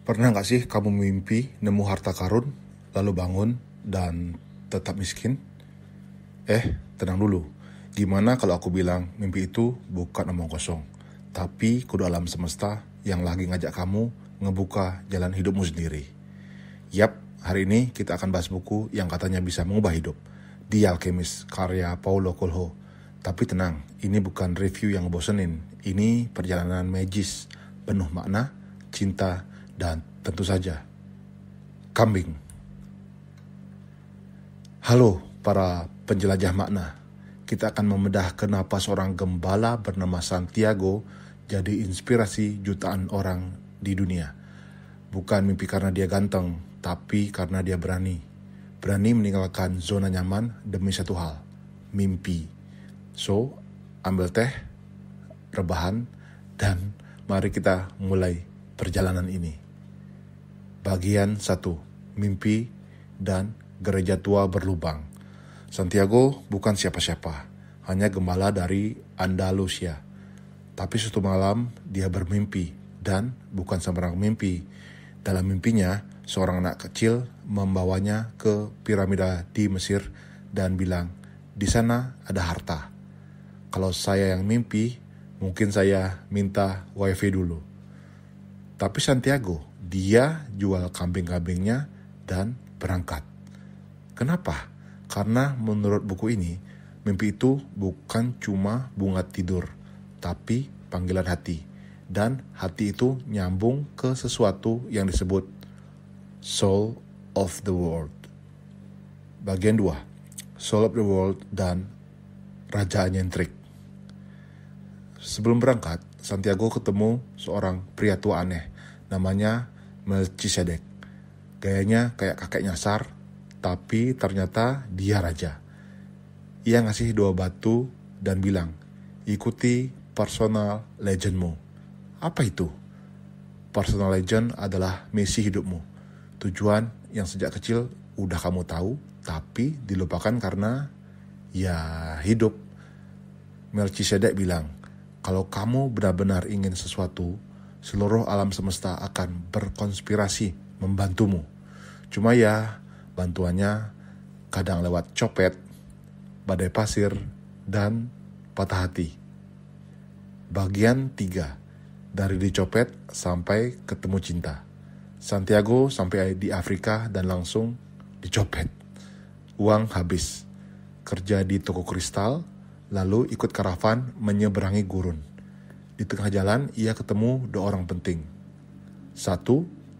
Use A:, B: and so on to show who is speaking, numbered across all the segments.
A: Pernah gak sih kamu mimpi nemu harta karun, lalu bangun dan tetap miskin? Tenang dulu. Gimana kalau aku bilang mimpi itu bukan omong kosong, tapi kudu alam semesta yang lagi ngajak kamu ngebuka jalan hidupmu sendiri. Yap, hari ini kita akan bahas buku yang katanya bisa mengubah hidup, The Alchemist, karya Paulo Coelho. Tapi tenang, ini bukan review yang bosenin. Ini perjalanan magis, penuh makna, cinta, dan tentu saja kambing. Halo para penjelajah makna. Kita akan membedah kenapa seorang gembala bernama Santiago jadi inspirasi jutaan orang di dunia. Bukan mimpi karena dia ganteng, tapi karena dia berani. Berani meninggalkan zona nyaman demi satu hal, mimpi. So, ambil teh, rebahan, dan mari kita mulai perjalanan ini. Bagian 1, mimpi dan gereja tua berlubang. Santiago bukan siapa-siapa, hanya gembala dari Andalusia. Tapi suatu malam dia bermimpi, dan bukan sembarang mimpi. Dalam mimpinya, seorang anak kecil membawanya ke piramida di Mesir dan bilang, di sana ada harta. Kalau saya yang mimpi, mungkin saya minta wifi dulu. Tapi Santiago, dia jual kambing-kambingnya dan berangkat. Kenapa? Karena menurut buku ini, mimpi itu bukan cuma bunga tidur, tapi panggilan hati. Dan hati itu nyambung ke sesuatu yang disebut Soul of the World. Bagian 2, Soul of the World dan Raja Nyentrik. Sebelum berangkat, Santiago ketemu seorang pria tua aneh, namanya Melchizedek. Gayanya kayak kakek nyasar, tapi ternyata dia raja. Ia ngasih 2 batu dan bilang, ikuti personal legendmu. Apa itu? Personal legend adalah misi hidupmu. Tujuan yang sejak kecil udah kamu tahu, tapi dilupakan karena ya hidup. Melchizedek bilang, kalau kamu benar-benar ingin sesuatu, seluruh alam semesta akan berkonspirasi membantumu. Cuma ya, bantuannya kadang lewat copet, badai pasir, dan patah hati. Bagian 3, dari dicopet sampai ketemu cinta. Santiago sampai di Afrika dan langsung dicopet. Uang habis. Kerja di toko kristal, lalu ikut karavan menyeberangi gurun. Di tengah jalan ia ketemu 2 orang penting. 1,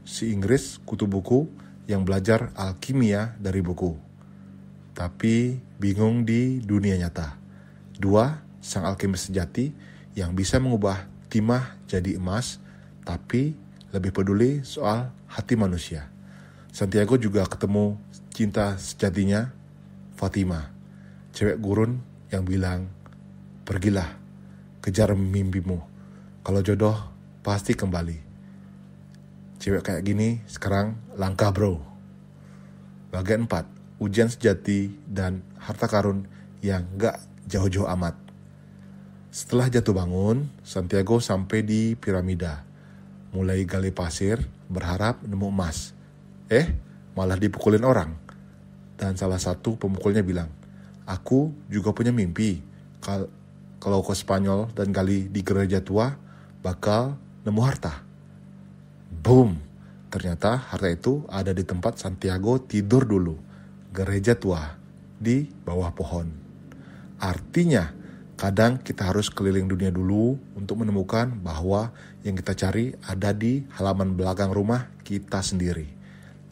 A: si Inggris kutu buku yang belajar alkimia dari buku, tapi bingung di dunia nyata. 2, sang alkemis sejati yang bisa mengubah timah jadi emas, tapi lebih peduli soal hati manusia. Santiago juga ketemu cinta sejatinya, Fatima, cewek gurun yang bilang, pergilah, kejar mimpimu. Kalau jodoh pasti kembali. Cewek kayak gini sekarang langka bro. Bagian 4, ujian sejati dan harta karun yang gak jauh-jauh amat. Setelah jatuh bangun, Santiago sampai di piramida. Mulai gali pasir, berharap nemu emas. Malah dipukulin orang. Dan salah satu pemukulnya bilang, aku juga punya mimpi. Kalau ke Spanyol dan gali di gereja tua, bakal nemu harta. Boom! Ternyata harta itu ada di tempat Santiago tidur dulu. Gereja tua di bawah pohon. Artinya, kadang kita harus keliling dunia dulu untuk menemukan bahwa yang kita cari ada di halaman belakang rumah kita sendiri.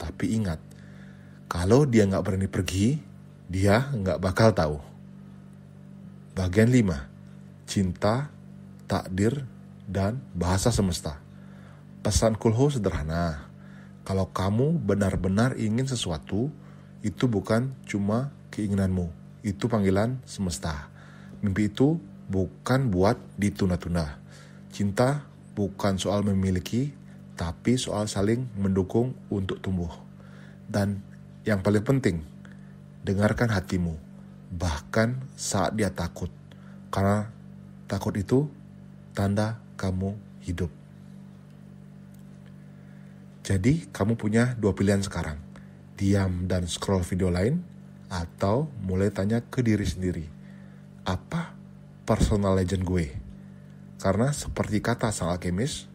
A: Tapi ingat, kalau dia gak berani pergi, dia gak bakal tahu. Bagian 5, cinta, takdir, dan bahasa semesta. Pesan Coelho sederhana. Kalau kamu benar-benar ingin sesuatu, itu bukan cuma keinginanmu, itu panggilan semesta. Mimpi itu bukan buat ditunda-tunda. Cinta bukan soal memiliki, tapi soal saling mendukung untuk tumbuh. Dan yang paling penting, dengarkan hatimu, bahkan saat dia takut. Karena takut itu tanda kamu hidup. Jadi kamu punya dua pilihan sekarang. Diam dan scroll video lain, atau mulai tanya ke diri sendiri, apa personal legend gue? Karena seperti kata sang alkemis,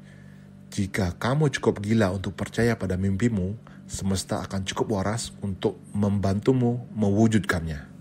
A: jika kamu cukup gila untuk percaya pada mimpimu, semesta akan cukup waras untuk membantumu mewujudkannya.